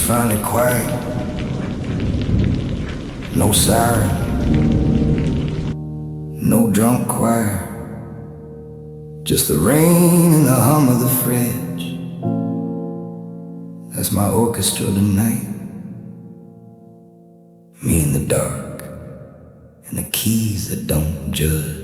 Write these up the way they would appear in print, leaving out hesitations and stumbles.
finally quiet. No siren, no drunk choir. Just the rain and the hum of the fridge. That's my orchestra tonight. Me in the dark, and the keys that don't judge.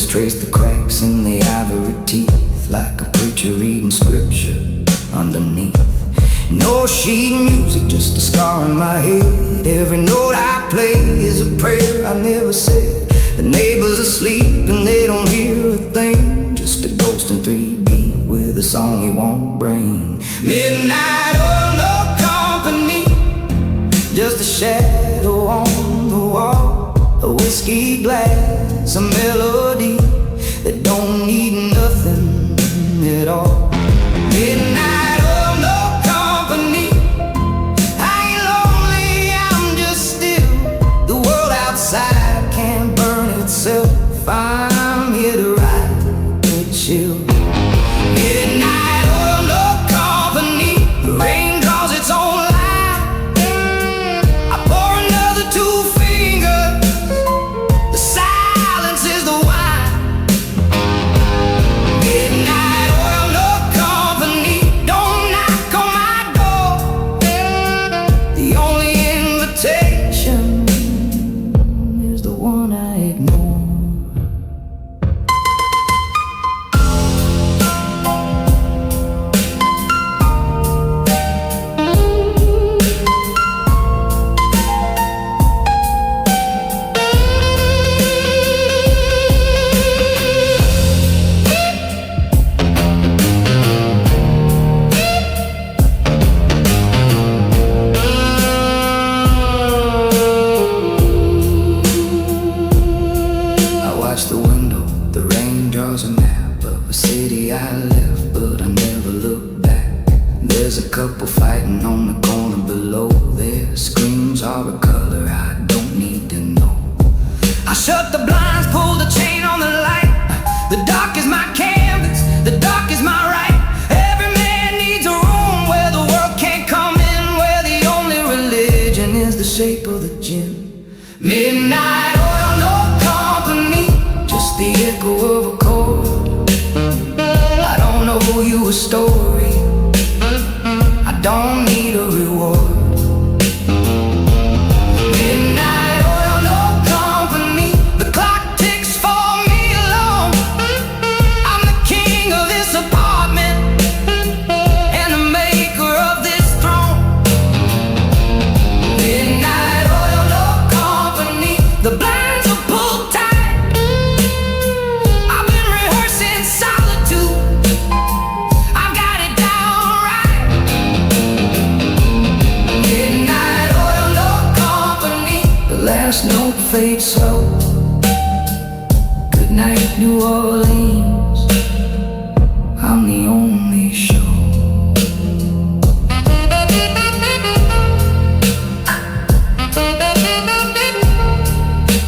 Trace the cracks in the ivory teeth, like a preacher reading scripture underneath. No sheet music, just a scar in my head. Every note I play is a prayer I never said. The neighbors asleep and they don't hear a thing. Just a ghost in 3D with a song he won't bring. Midnight oil, no company, just a shadow on the wall. A whiskey glass, a melody that don't need nothing at all. Midnight oil, no company. I ain't lonely, I'm just still. The world outside can't burn itself. I'm here to ride the chill. Midnight oil, no company. The rain draws its own line. I pour another 2 fingers. The silence is the wine. Midnight oil, no company. Don't knock on my door. The only invitation is the one I ignore. The window, the rain draws a map of a city I left, but I never look back. There's a couple fighting on the corner below. Their screams are a color I don't need to know. I shut the blinds, pull the chain on the light. The dark is my canvas, the dark is my right. Every man needs a room where the world can't come in, where the only religion is the shape of the gym. Midnight oil, no company. Just the echo of a chord. I don't know you a story. I don't need a reward. Midnight oil, no company. The clock ticks for me alone. I'm the king of this apartment and the maker of this throne. Midnight oil, no company. The blinds are pulled tight. Last note fades slow. Good night, New Orleans. I'm the only show.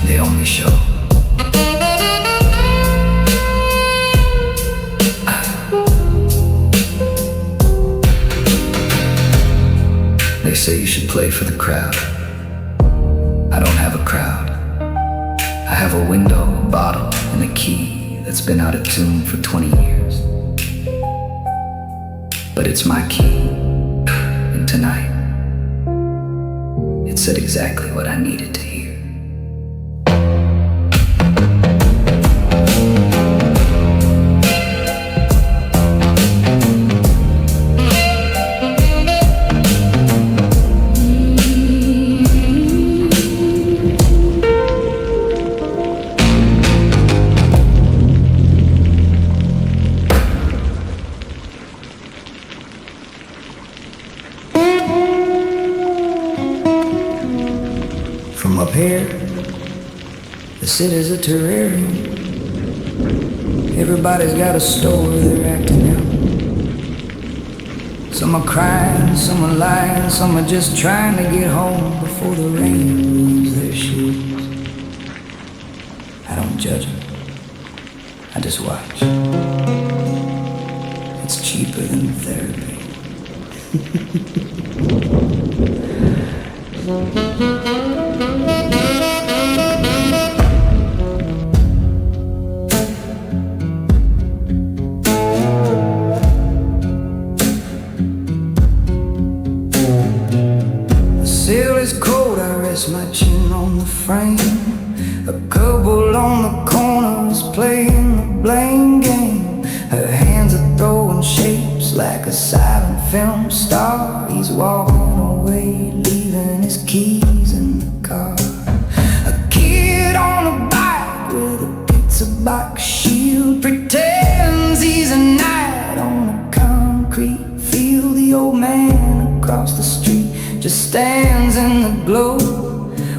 The only show. They say you should play for the crowd. I don't have a crowd. I have a window, a bottle, and a key that's been out of tune for 20 years. But it's my key, and tonight, it said exactly what I needed to hear. city's a terrarium. Everybody's got a story they're acting out. Some are crying, some are lying, some are just trying to get home before the rain ruins their shoes. I don't judge them, I just watch. It's cheaper than therapy. My chin on the frame, a couple on the corners playing the blame game. Her hands are throwing shapes like a silent film star. He's walking away, leaving his keys in the car. A kid on a bike with a pizza box shield pretends he's a knight on a concrete field. The old man across the street just stands in the glow,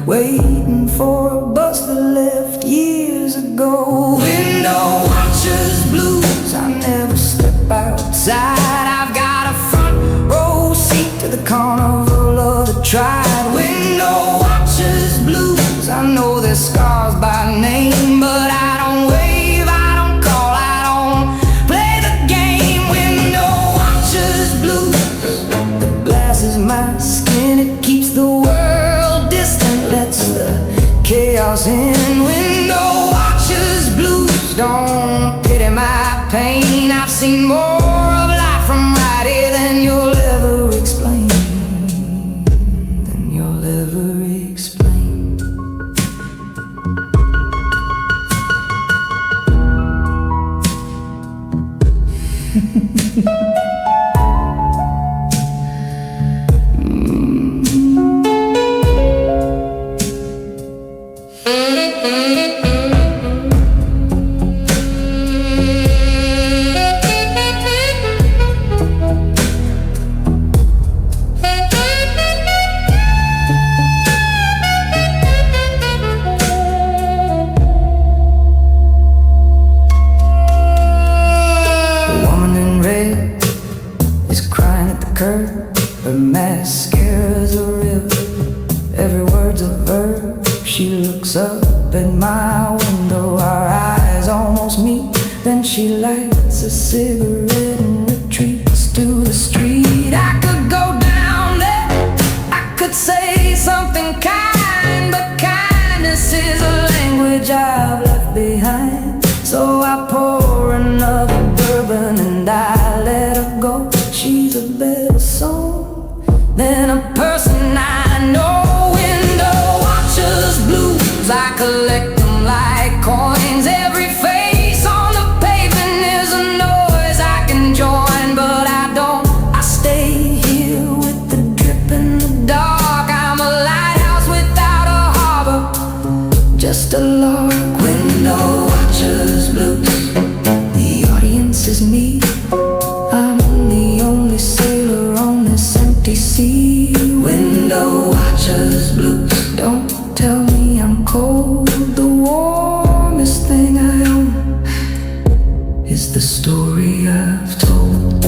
waiting for a bus that left years ago. Window watchers blues, I never step outside. I've got a front row seat to the carnival of the tribe. Window watchers blues, I know their scars by name, but I don't wave, I don't call, I don't play the game. Window watchers blues, the glass is my skin, it keeps the world distant, lets the chaos in. Window watchers blues, don't pity my pain. I've seen more of life from right here than you'll ever explain, than you'll ever explain. Her mascara's a river, every word's a verb. She looks up at my window, our eyes almost meet. Then she lights a cigarette and retreats to the street. I could go down there, I could say something kind, but kindness is a language I've left behind. So I pour another bourbon and I let her go. She's a better soul than a person I know. Window watchers blues, I collect them like coins. Every face on the pavement is a noise I can join, but I don't. I stay here with the drip in the dark. I'm a lighthouse without a harbor, just a lark. Window watchers blues, the audience is me. I'm the only sailor on this empty sea. Window watchers blues, don't tell me I'm cold. The warmest thing I own is the story I've told.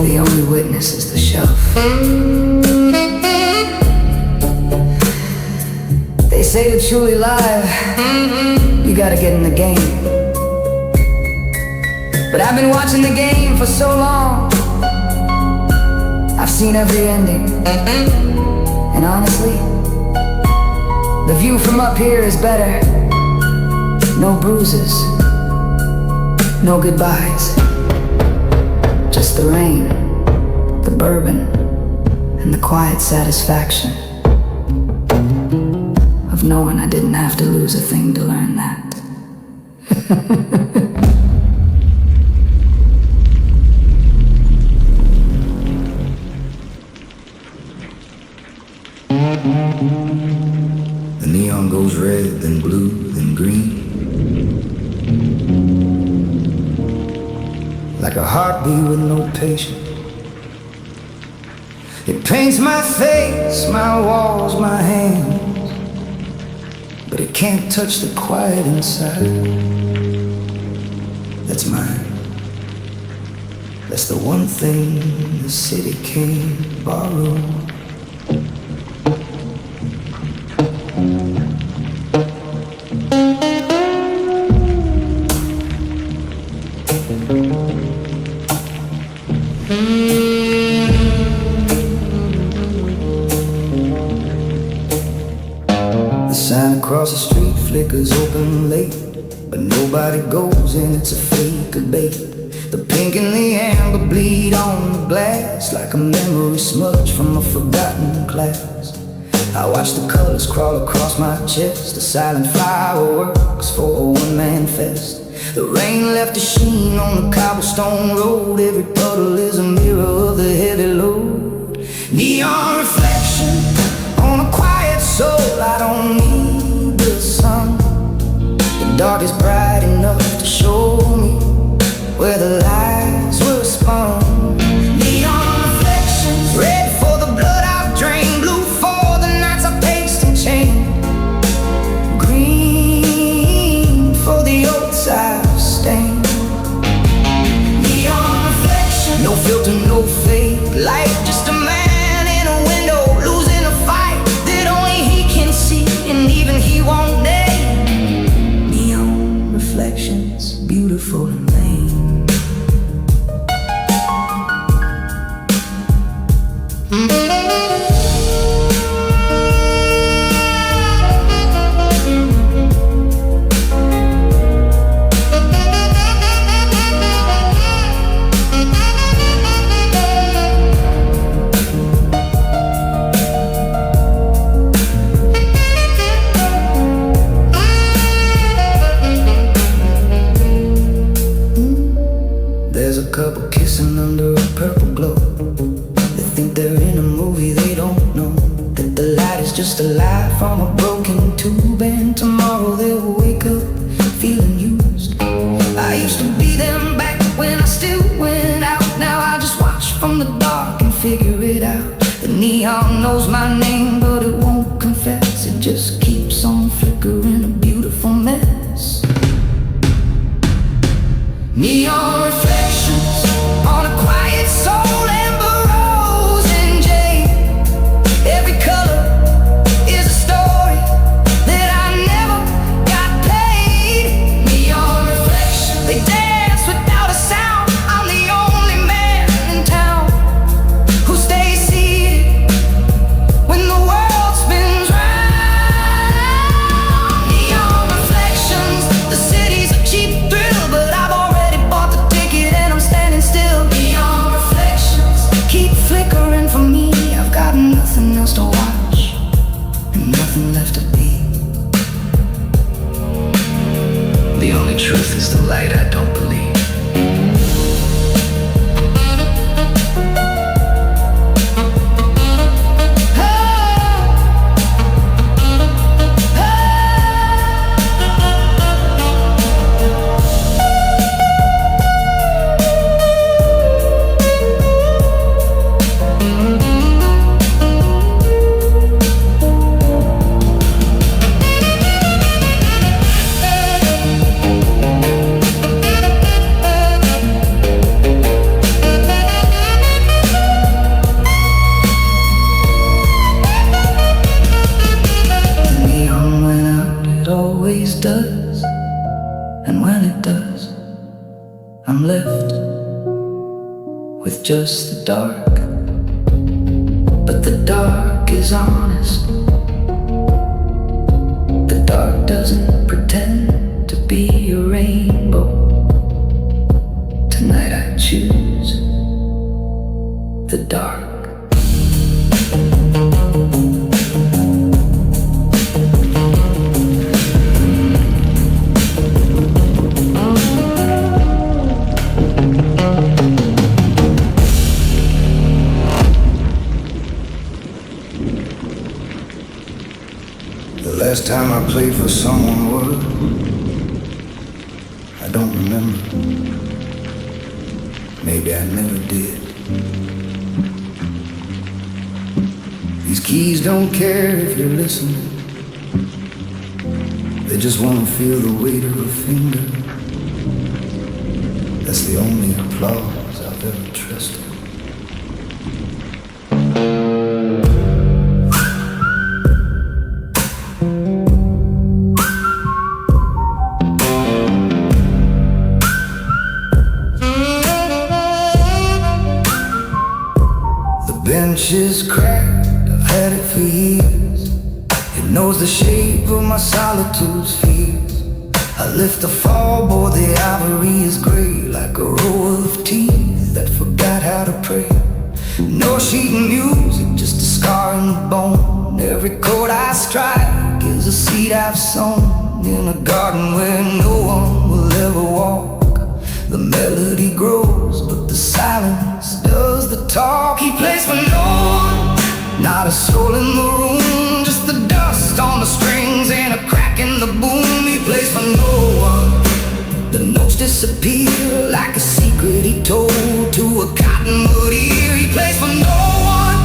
The only witness is the shelf. They say to truly live, you gotta get in the game. But I've been watching the game for so long, I've seen every ending. And honestly, the view from up here is better. No bruises, no goodbyes, just the rain, the bourbon, and the quiet satisfaction of knowing I didn't have to lose a thing to learn that. The neon goes red, then blue, then green, like a heartbeat with no patience. It paints my face, my walls, my hands, but it can't touch the quiet inside. That's mine. That's the one thing the city can't borrow. The sign across the street flickers open late, but nobody goes in, it's a fake debate. The pink and the amber bleed on the glass like a memory smudge from a forgotten class. I watch the colors crawl across my chest, the silent fireworks for a one-man fest. The rain left a sheen on the cobblestone road, every puddle is a mirror of the heavy load. Neon reflection on a quiet soul, I don't need the sun. The dark is bright enough to show me where the lies were spun. Neon reflections, red for the blood I've drained, blue for the nights I paced and chained, green for the oaths I've stained. Neon reflections, no filter, no fake light, just a man in a window losing a fight that only he can see and even he won't name. Neon reflections, beautiful and lame. There's a couple kissing under a purple glow. They think they're in a movie, they don't know that the light is just a lie from a broken tube, and tomorrow they'll wake up feeling used. I used to be them back when I still went out. Now I just watch from the dark and figure it out. The neon knows my name, but it won't confess. It just keeps on flickering, a beautiful mess. Neon reflections on a quiet soul, amber rose and jade. Every color is a story that I never got paid. Neon reflections, they dance without a sound. I'm the only man in town who stays seated when the world spins round. Neon reflections, the city's a cheap thrill, but I've already bought the ticket and I'm standing still. Neon reflections keep flickering for me. I've got nothing else to watch and nothing left to be. The only truth is the light I don't believe. Does, and when it does, I'm left with just the dark. But the dark is honest. The dark doesn't pretend to be a rainbow. Tonight I choose the dark. Last time I played for someone was, I don't remember. Maybe I never did. These keys don't care if you're listening. They just wanna feel the weight of a finger. That's the only applause I've ever trusted. Bench is cracked, I've had it for years. It knows the shape of my solitude's fears. I lift a fall, boy, the ivory is gray, like a row of teeth that forgot how to pray. No sheet music, just a scar in the bone. Every chord I strike is a seed I've sown in a garden where no one will ever walk. The melody grows, but the silence does the talk. He plays for no one, not a soul in the room, just the dust on the strings and a crack in the boom. He plays for no one. The notes disappear like a secret he told to a cottonwood ear. He plays for no one.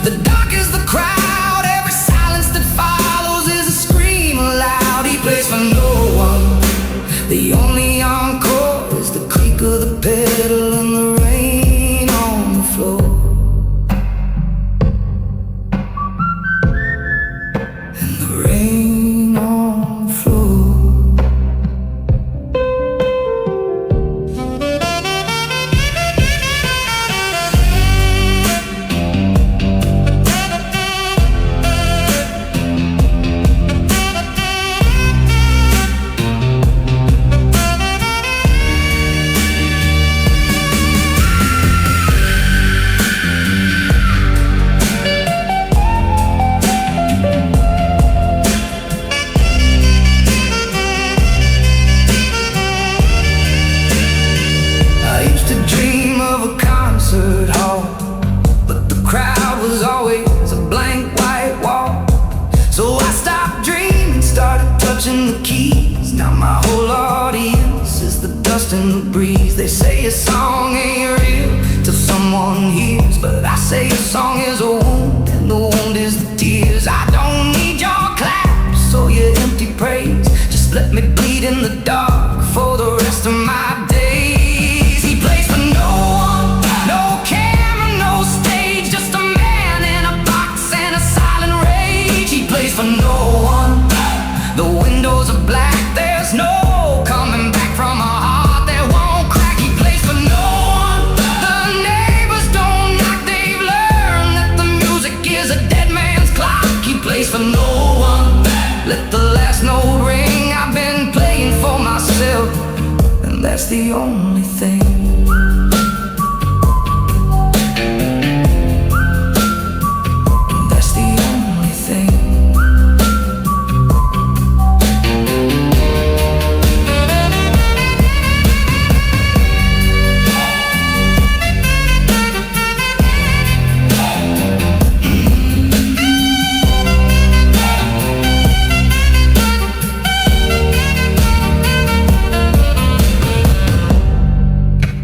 The dark is the crowd, every silence that follows is a scream aloud. He plays for no one. The only encore is the creak of the pedal and the rain on the floor. And the rain on the floor. But the crowd was always a blank white wall. So I stopped dreaming, started touching the keys. Now my whole audience is the dust in the breeze. They say a song ain't real till someone hears, but I say a song is a wound, and the wound is the tears. I don't need your claps or your empty praise. Just let me bleed in the dark for the rest of my days. He plays for no one, no camera, no stage, just a man in a box and a silent rage. He plays for no one. The windows are black, there's no coming back from a heart that won't crack. He plays for no one. The neighbors don't knock, they've learned that the music is a dead man's clock. He plays for no one. Let the last note ring, I've been playing for myself, and that's the only thing. That's the only thing.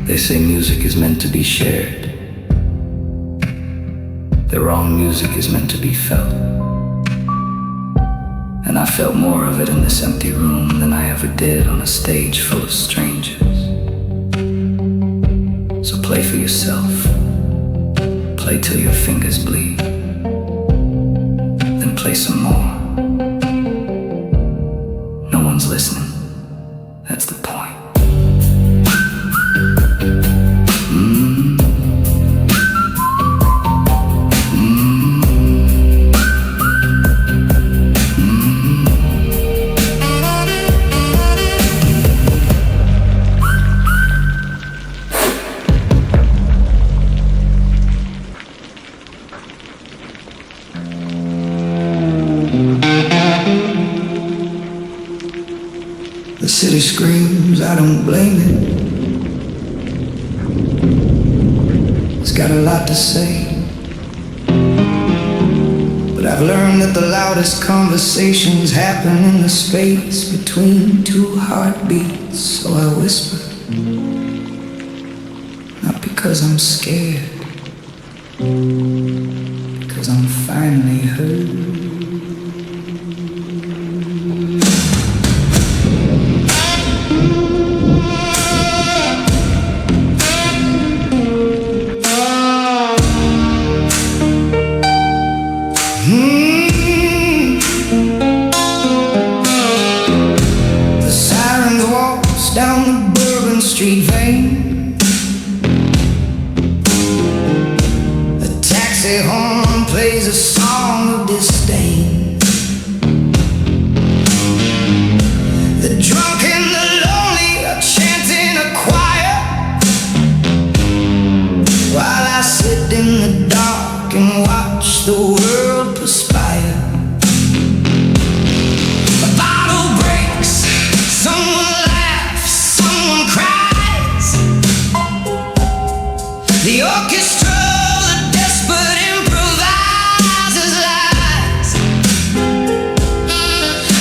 They say music is meant to be shared. The wrong music is meant to be felt. And I felt more of it in this empty room than I ever did on a stage full of strangers. So play for yourself. Play till your fingers bleed. Then play some more. No one's listening. That's the point. The city screams, I don't blame it. It's got a lot to say. But I've learned that the loudest conversations happen in the space between two heartbeats. So I whisper, not because I'm scared, because 'cause I'm finally heard. The siren walks down the Bourbon Street vein. A taxi horn plays a song of disdain. The drunk and the lonely are chanting a choir, while I sit in the dark and watch the world perspire. A bottle breaks, someone laughs, someone cries. The orchestra, the desperate improvises lies.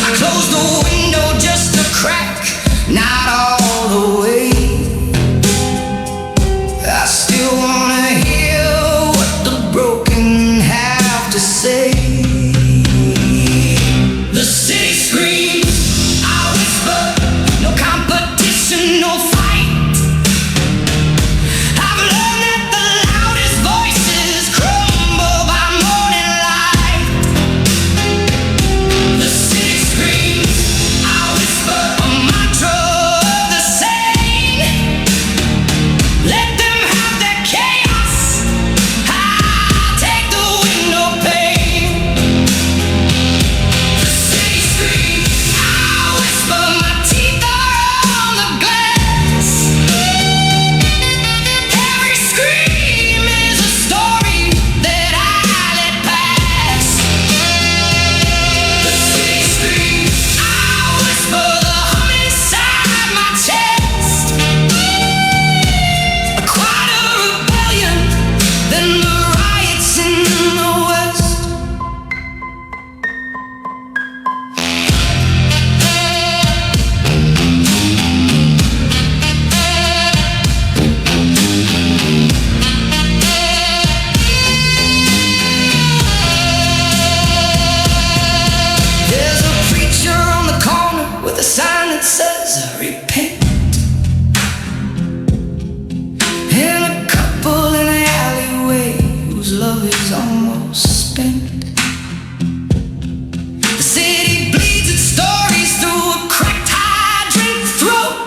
I close the window just a crack, not all the way. I still wanna hear what the broken have to say. The city screams, I whisper, no competition, no fight. I've learned that the loudest voices crumble by morning light. The city screams, I whisper, a mantra of the sane. Let them have their chaos, I'll take the window pane. The city screams, I whisper, my teeth are on the glass. Every scream is a story that I let pass. The city screams, I whisper, the hum inside my chest. A quieter rebellion than the riots in the West. There's a preacher on the corner with a sign that says, repent. And a couple in the alleyway whose love is almost spent. The city bleeds its stories through a cracked hydrant throat.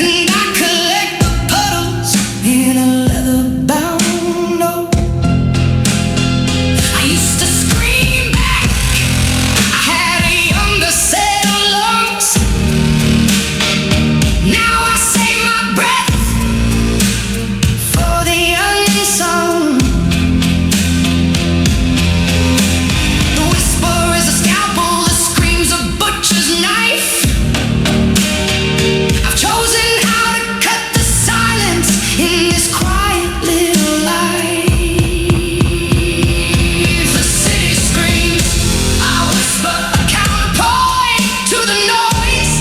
And I collect the puddles in a leather-bound note. I used to scream back, I had a younger set of lungs. Now I save my breath for the unsung. The whisper is a scalpel, the scream's a butcher's knife. I've chosen how to cut the silence in this quiet little life. The city screams, I whisper, a counterpoint to the noise.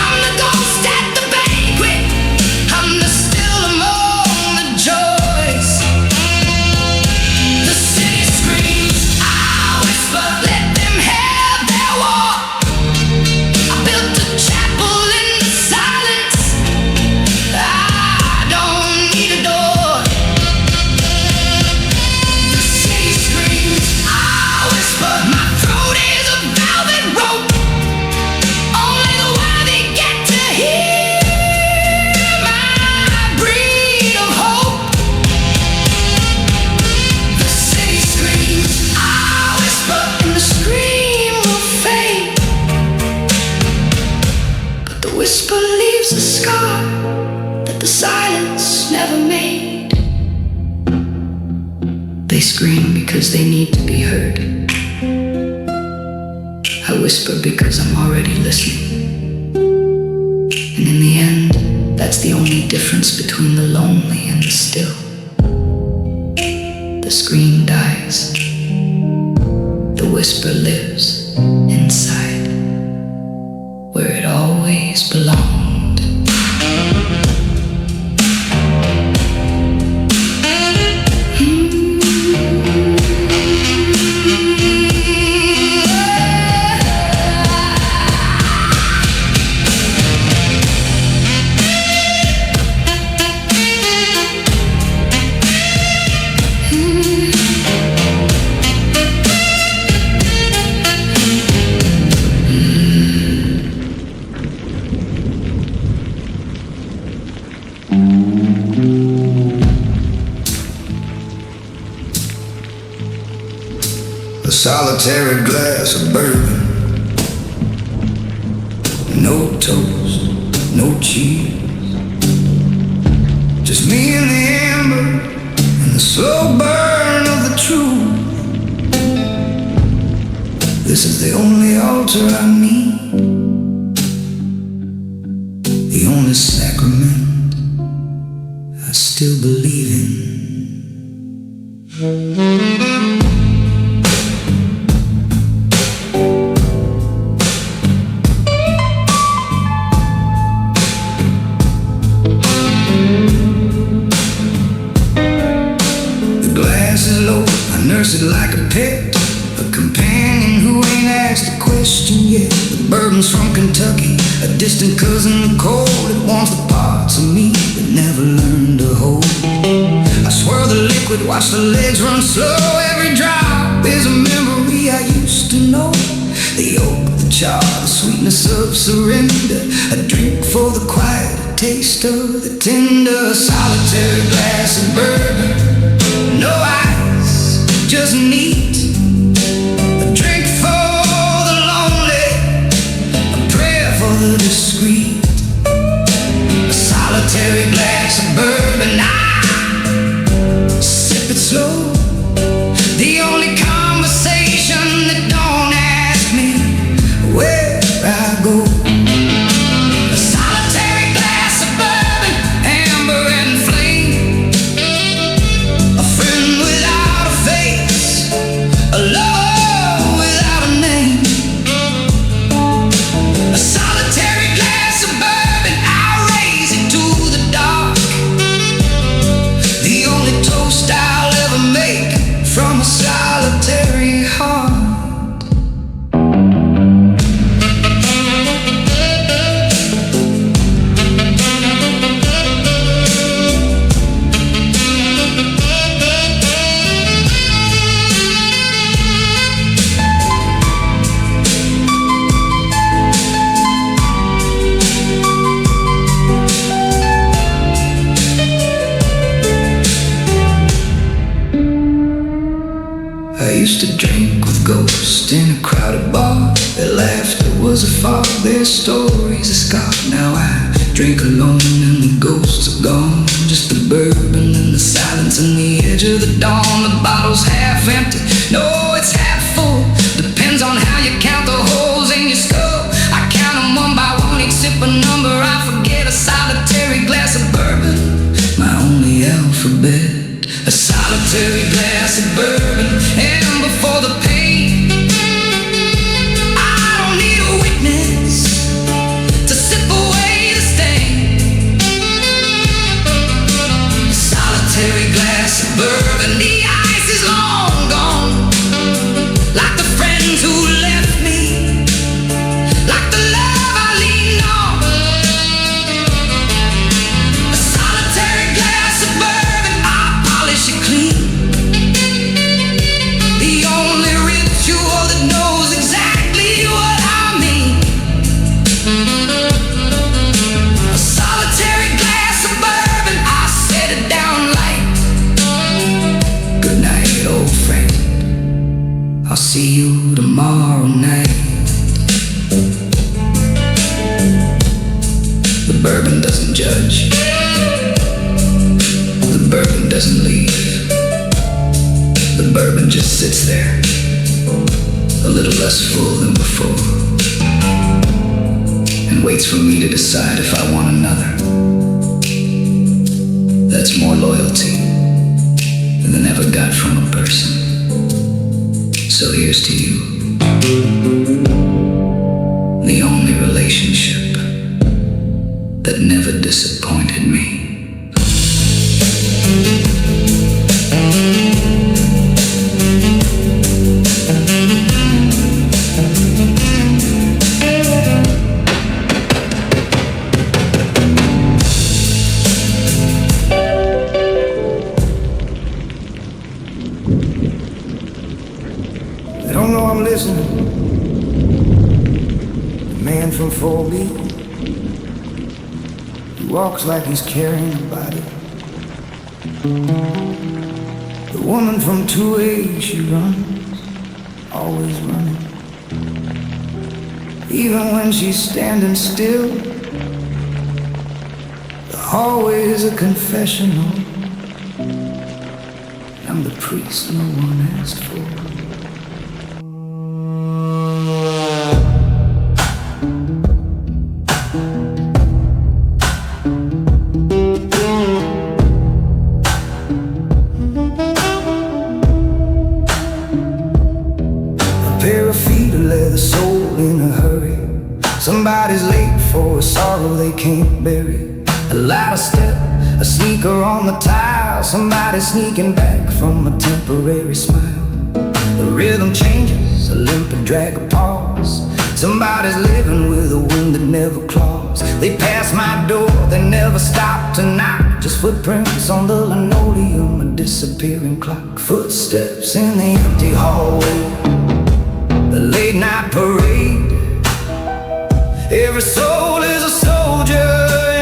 I'm the ghost at the banquet, I'm the still among the joys. The city screams, I whisper, let them have their war. I built a chapel in the silence, I don't need a door. The city screams, I whisper, my throat is a velvet rope. Only the worthy get to hear my breed of hope. The city screams, I whisper, and the scream will fade. But the whisper leaves a scar that the silence never made. They scream because they need to be heard. I whisper because I'm already listening. And in the end, that's the only difference between the lonely and the still. The scream dies. The whisper lives inside, where it always belonged. solitary glass of bourbon. No toast, no cheese, just me and the amber and the slow burn of the truth. This is the only altar I need, the only sacrament I still believe in. Nurse it like a pet, a companion who ain't asked a question yet. The bourbon's from Kentucky, a distant cousin cold. It wants the parts of me that never learned to hold. I swirl the liquid, watch the legs run slow. Every drop is a memory I used to know. The oak, the char, the sweetness of surrender. A drink for the quiet, a taste of the tender. Solitary glass of bourbon, no ice, just neat. A drink for the lonely, a prayer for the discreet. A solitary glass of bourbon, I sip it slow. The only conversation that don't ask me where I go. A solitary glass of bourbon, amber and flame. A friend without a face, a love without a name. A solitary glass of bourbon, I'll raise it to the dark. The only toast I'll ever make from a solitary heart. I used to drink with ghosts in a crowded bar. Their laughter was afar, their stories a scar. Now I drink alone and the ghosts are gone. Just the bourbon and the silence and the edge of the dawn. The bottle's half empty, no, it's half full. Depends on how you count the holes in your skull. I count them one by one, each sip a number. I forget a solitary glass of bourbon, my only alphabet. A solitary glass of bourbon, and before the pain, I don't need a witness to sip away the stain. A solitary glass of bourbon, the ice is long gone, like the friends who left me, like the love I leaned on. A solitary glass of bourbon, I polish it clean. The only ritual that knows exactly what I mean. A solitary glass of bourbon, I set it down light. Good night, old friend, I'll see you tomorrow night. The bourbon doesn't judge, the bourbon doesn't leave. The bourbon just sits there, a little less full than before, and waits for me to decide if I want another. That's more loyalty than I ever got from a person. So here's to you, the only relationship that never disappointed me. They don't know I'm listening. The man from 4B, he walks like he's carrying a body. The woman from 2A, she runs always running. Even when she's standing still, the hallway's a confessional. I'm the priest no one asked for. Somebody's late for a sorrow they can't bury. A louder step, a sneaker on the tile. Somebody sneaking back from a temporary smile. The rhythm changes, a limp and drag a pause. Somebody's living with a wound that never claws. They pass my door, they never stop to knock. Just footprints on the linoleum, a disappearing clock. Footsteps in the empty hallway, the late night parade. Every soul is a soldier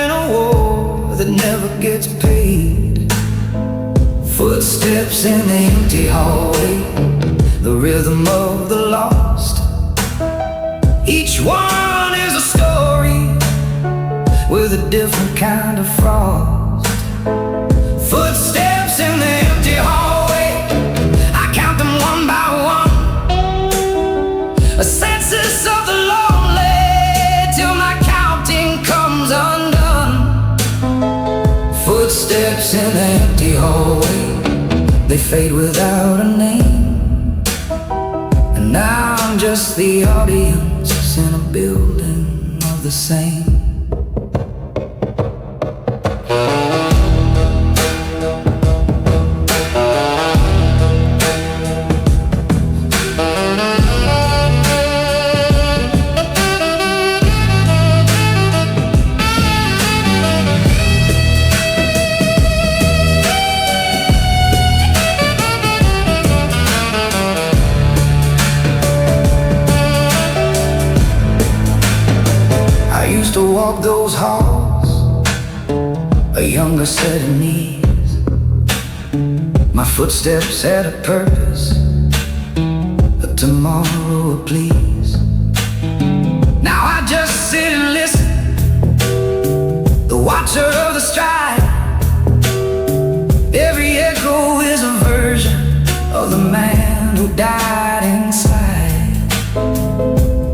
in a war that never gets paid. Footsteps in the empty hallway, the rhythm of the lost. Each one is a story with a different kind of frost. Footsteps in the empty hallway, I count them one by one. A census of the lonely till my counting comes undone. Footsteps in the empty hallway, they fade without a name. And now I'm just the audience in a building of the same. To walk those halls, a younger set of knees. My footsteps had a purpose, a tomorrow, a please. Now I just sit and listen, the watcher of the stride. Every echo is a version of the man who died inside.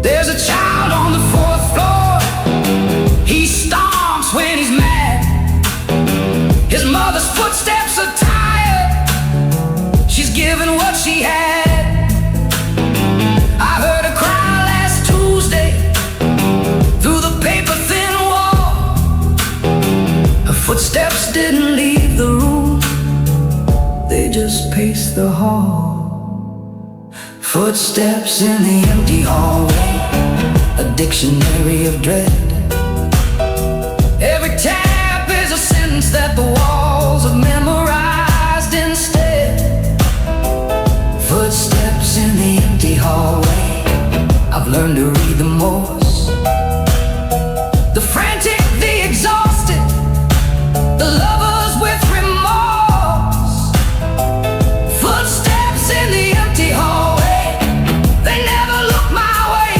There's a child on the fourth floor. He stomps when he's mad. His mother's footsteps are tired. She's given what she had. I heard her cry last Tuesday through the paper-thin wall. Her footsteps didn't leave the room, they just paced the hall. Footsteps in the empty hallway, a dictionary of dread. Every tap is a sentence that the walls have memorized instead. Footsteps in the empty hallway, I've learned to read the Morse. The frantic, the exhausted, the lovers with remorse. Footsteps in the empty hallway, they never look my way.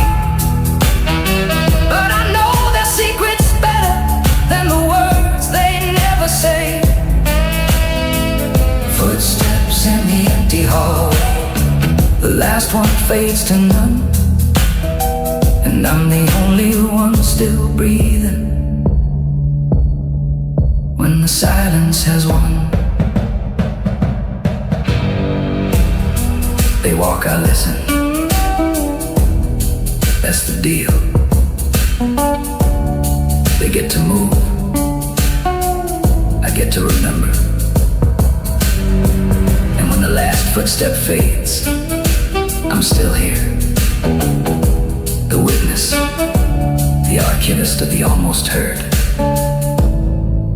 But I know their secrets better than the words they never say. Footsteps in the empty hallway, the last one fades to none. And I'm the only one still breathing when the silence has won. They walk, I listen, that's the deal. They get to move, I get to remember. And when the last footstep fades, I'm still here. The witness, the archivist of the almost heard.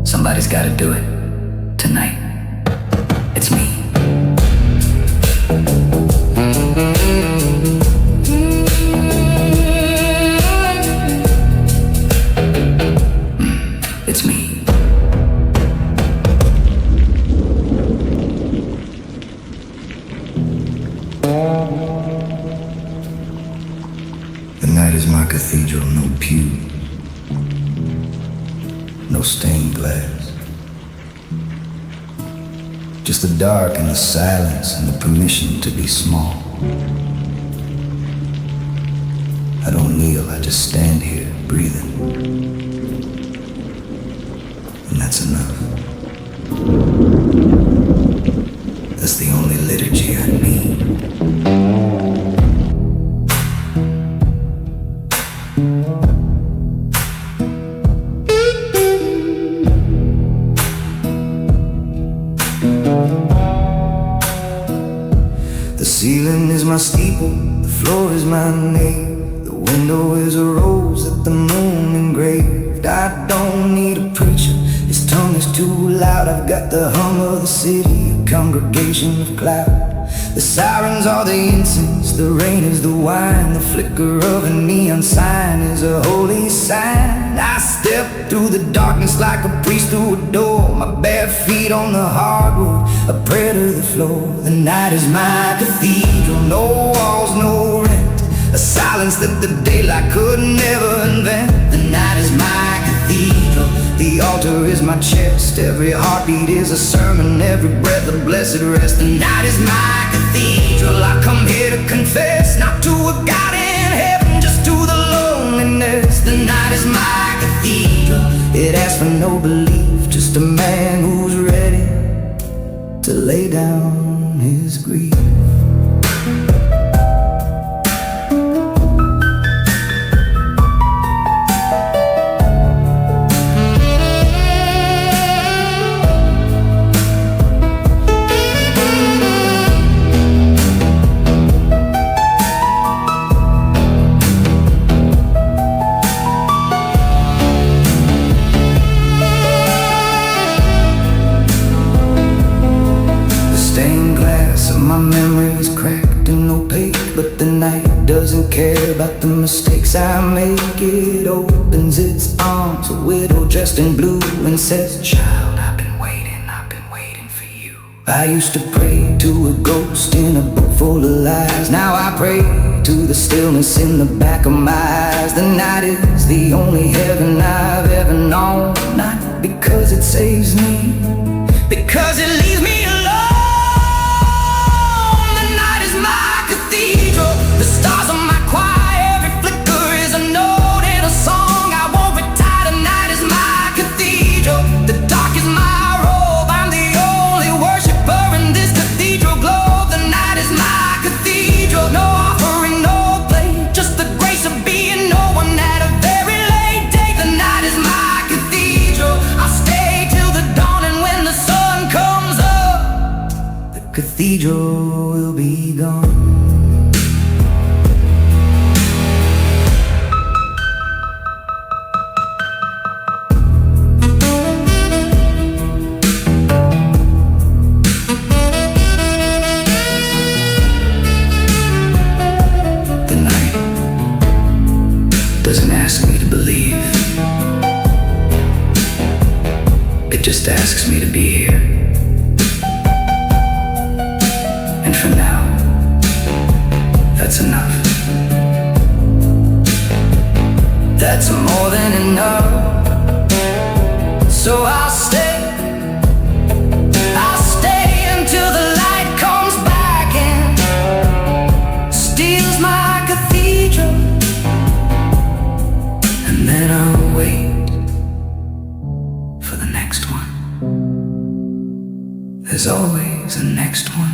Somebody's gotta do it tonight. It's me. It's me. Tonight is my cathedral, no pew, no stained glass. Just the dark and the silence and the permission to be small. I don't kneel, I just stand here breathing. And that's enough. That's the only liturgy I need. The ceiling is my steeple, the floor is my nave, the window is a rose that the moon engraved. I don't need a preacher, his tongue is too loud. I've got the hum of the city, a congregation of cloud. The sirens are the incense, the rain is the wine, the flicker of a neon sign is a holy sign. I step through the darkness like a priest through a door, my bare feet on the hardwood, a prayer to the floor. The night is my cathedral, no walls, no rent, a silence that the daylight could never invent. The night is my cathedral, the altar is my chest, every heartbeat is a sermon, every breath a blessed rest. The night is my cathedral, I come here to confess, not to a God in heaven, just to the loneliness. The night is my cathedral, it asks for no belief, just a man who's ready to lay down his grief. My memory is cracked and opaque, but the night doesn't care about the mistakes I make. It opens its arms, a widow dressed in blue, and says, "Child, I've been waiting for you." I used to pray to a ghost in a book full of lies. Now I pray to the stillness in the back of my eyes. The night is the only heaven I've ever known, not because it saves me, because it leaves me alone. The stars of my choir, every flicker is a note in a song. I won't retire, tonight is my cathedral. The dark is my robe, I'm the only worshiper in this cathedral globe. The night is my cathedral, no offering, no play, just the grace of being no one at a very late date. The night is my cathedral, I'll stay till the dawn, and when the sun comes up, the cathedral will be gone. Doesn't ask me to believe, it just asks me to be here. And for now, that's enough. That's more than enough. So I'll stay until the light comes back and steals my cathedral. And then I'll wait for the next one. There's always a next one.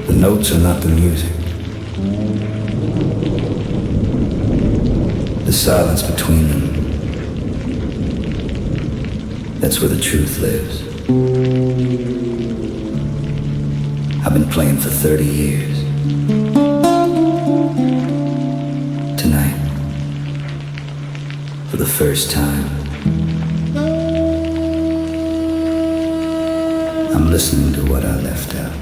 The notes are not the music. The silence between them, that's where the truth lives. I've been playing for 30 years. Tonight, for the first time, I'm listening to what I left out.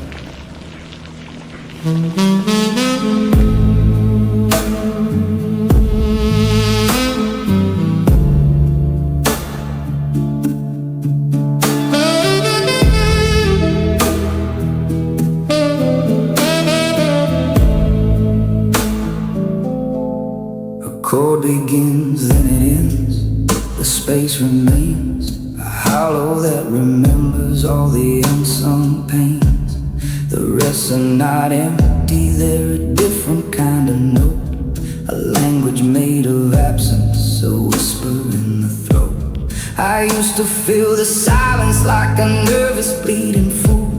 Chord begins, then it ends. The space remains, a hollow that remembers all the unsung pains. The rests are not empty, they're a different kind of note. A language made of absence, a whisper in the throat. I used to feel the silence like a nervous bleeding fool.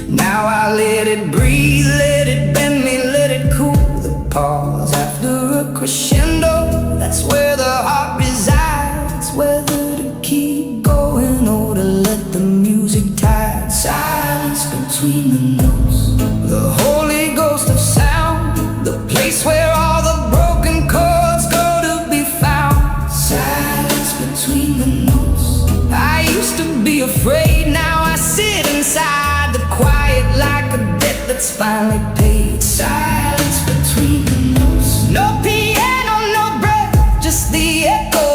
Now I let it breathe, let it bend me, let it cool. The pause after a crescendo, that's where the heart resides. Whether to keep going or to let the music tide. Silence between the notes, the Holy Ghost of sound, the place where all the broken chords go to be found. Silence between the notes. I used to be afraid, now I sit inside the quiet like a debt that's finally paid. Silence between the notes. No piano, no breath, just the echo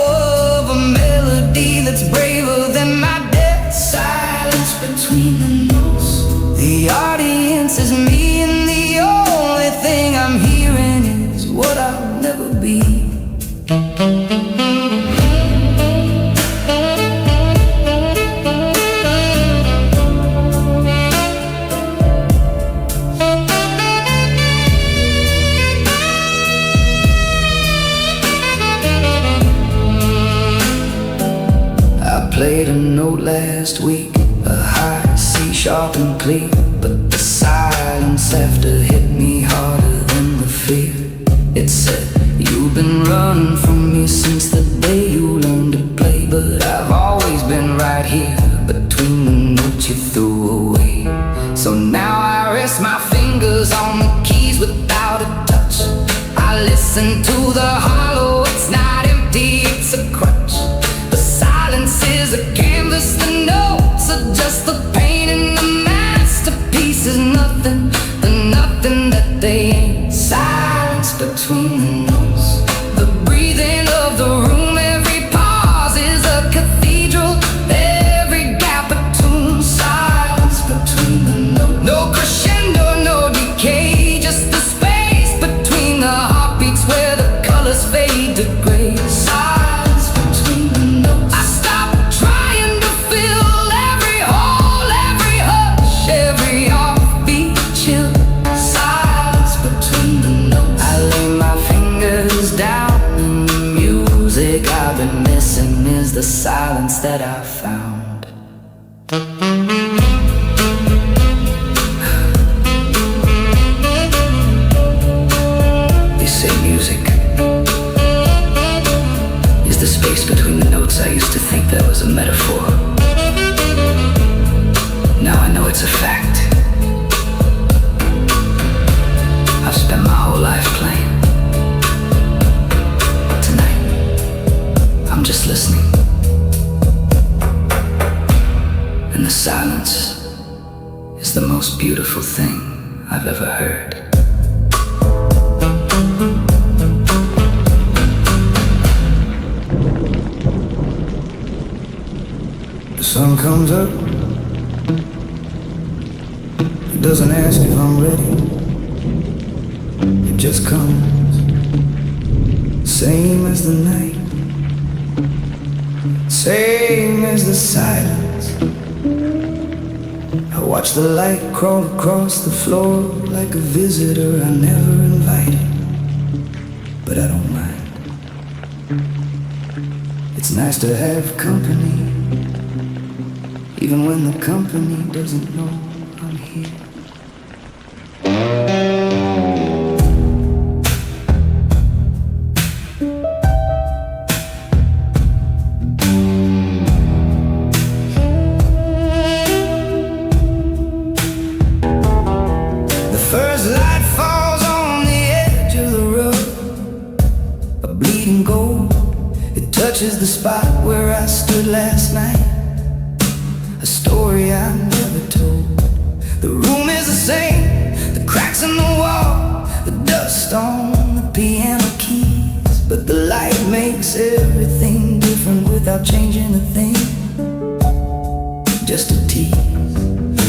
of a melody that's braver than my death. Silence between the notes. The audience is me, and the only thing I'm hearing is what I'll never be. Played a note last week, a high C sharp and clear, but the silence after hit me harder than the fear. It said, you've been running from me since the day you learned to play, but I've always been right here between the notes you threw away. So now I rest my fingers on the keys without a touch. I listen to the hollow, it's not empty, it's a crutch. Silence is a canvas, the notes are just the paint, and the masterpiece is nothing, the nothing that they ain't. Silence between the notes, the breathing of the room, every pause is a cathedral, every gap a tune. Silence between the notes, no crescendo, no decay, just the space between the heartbeats where the colors fade to gray. Silence between the notes. I've been missing is the silence that I found. They say music is the space between the notes. I used to think that was a metaphor. Now I know it's a fact. I've spent my whole life playing. I'm just listening, and the silence is the most beautiful thing I've ever heard. The sun comes up, it doesn't ask if I'm ready, it just comes, same as the night. Same as the silence. I watch the light crawl across the floor like a visitor I never invited, but I don't mind. It's nice to have company, even when the company doesn't know I'm here. Touches the spot where I stood last night, a story I never dust on the piano keys, but the light makes everything different without changing a thing. Just a tease.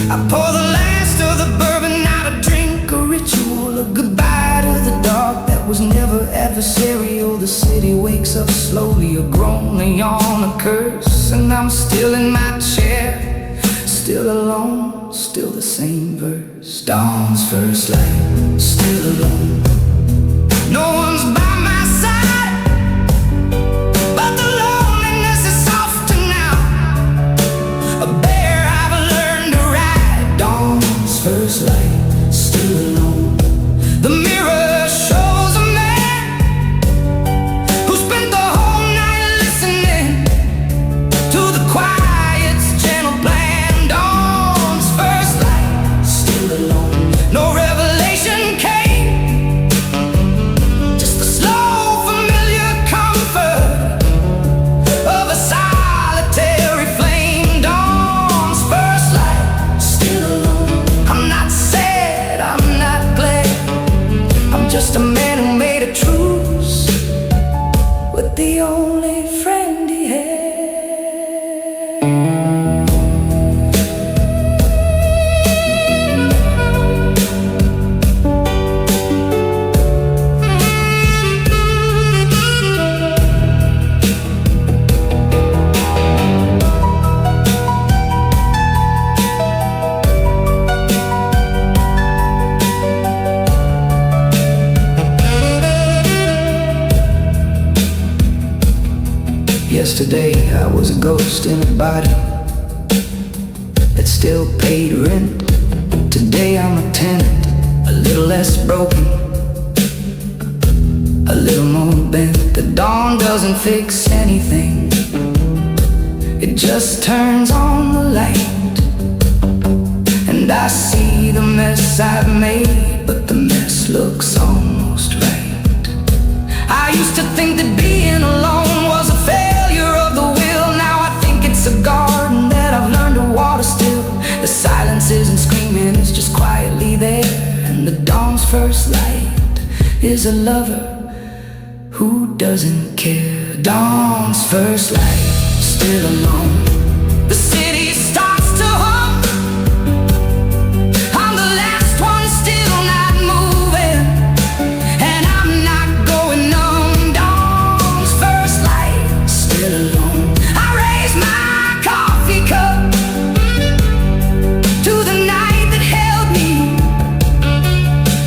I pour the last of the bourbon out, a drink, a ritual, a goodbye to the dark that was never adversarial. The city wakes up slowly, a groan, a yawn, a curse, and I'm still in my chair, still alone, still the same verse. Dawn's first light, still alone. No one's by my side, but the loneliness is softer now. A bear I've learned to ride. Dawn's first light, still alone. The mirror shows a man who spent the whole night listening to the quiet's gentle plan. Dawn's first light, still alone. No revelation came, just the slow familiar comfort of a solitary flame. Dawn's first light, still alone. I'm not sad, I'm not glad, I'm just a man who made a truce with the only friend he had. Yesterday I was a ghost in a body that still paid rent. Today I'm a tenant, a little less broken, a little more bent. The dawn doesn't fix anything, it just turns on the light. And I see the mess I've made, but the mess looks almost right. I used to think that being alone was a failure of the will. Now I think it's a garden that I've learned to water still. The silence isn't screaming, it's just quietly there. And the dawn's first light is a lover who doesn't care. Dawn's first light, still alone. The city starts to hum, I'm the last one still not moving, and I'm not going numb. Dawn's first light, still alone. I raise my coffee cup to the night that held me,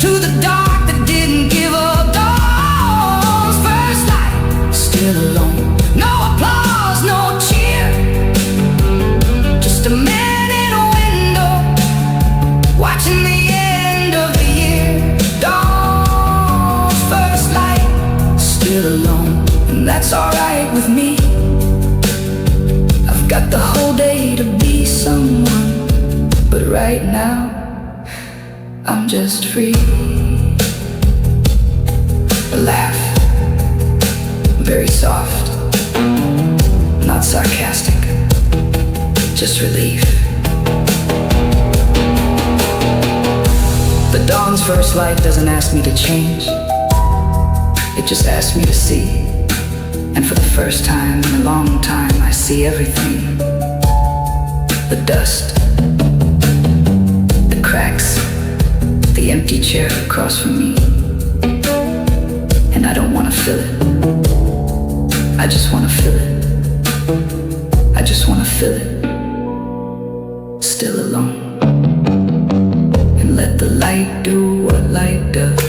to the dark that didn't give up. Dawn's first light, still alone. No applause, no cheer, just a man in a window watching the end of the year. Dawn's first light, still alone, and that's alright with me. I've got the whole day to be someone, but right now I'm just free. A laugh, very soft, not sarcastic, just relief. The dawn's first light doesn't ask me to change, it just asks me to see. And for the first time in a long time, I see everything. The dust, the cracks, the empty chair across from me. And I don't want to fill it, I just want to fill it. I just want to fill it, still alone. And let the light do what light does.